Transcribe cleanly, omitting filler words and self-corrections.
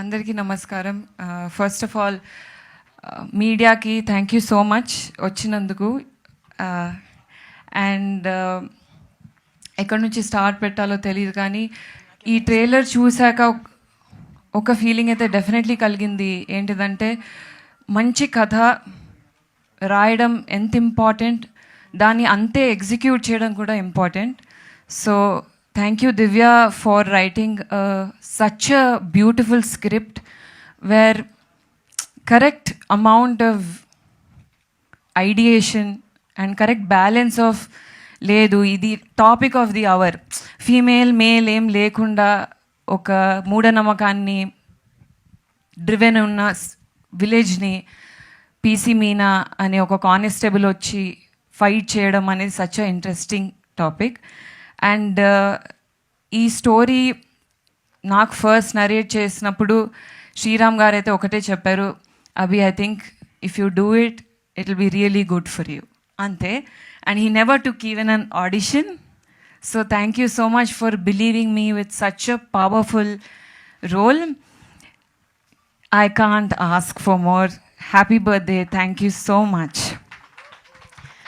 అందరికీ నమస్కారం. First of all మీడియాకి థ్యాంక్ యూ సో మచ్ వచ్చినందుకు. అండ్ ఎక్కడి నుంచి స్టార్ట్ పెట్టాలో తెలియదు, కానీ ఈ ట్రైలర్ చూశాక ఒక ఫీలింగ్ అయితే డెఫినెట్లీ కలిగింది. ఏంటిదంటే, మంచి కథ రాయడం ఎంత ఇంపార్టెంట్, దాన్ని అంతే ఎగ్జిక్యూట్ చేయడం కూడా important. So thank you, Divya, for writing such a beautiful script where correct amount of ideation and correct balance of లేదు ఇది topic of the hour, female male ఏం లేకుండా ఒక మూఢనమ్మకాన్ని డ్రివెన్ ఉన్న విలేజ్ని పీసీ మీనా అనే ఒక కానిస్టేబుల్ వచ్చి ఫైట్ చేయడం అనేది such a interesting topic. And ఈ స్టోరీ నాకు ఫస్ట్ నరేట్ చేసినప్పుడు శ్రీరామ్ గారు అయితే ఒకటే చెప్పారు, అభి I think if you do it it will be really good for you, అంతే. And he never took even an audition. So thank you so much for believing me with such a powerful role. I can't ask for more. Happy birthday. Thank you so much.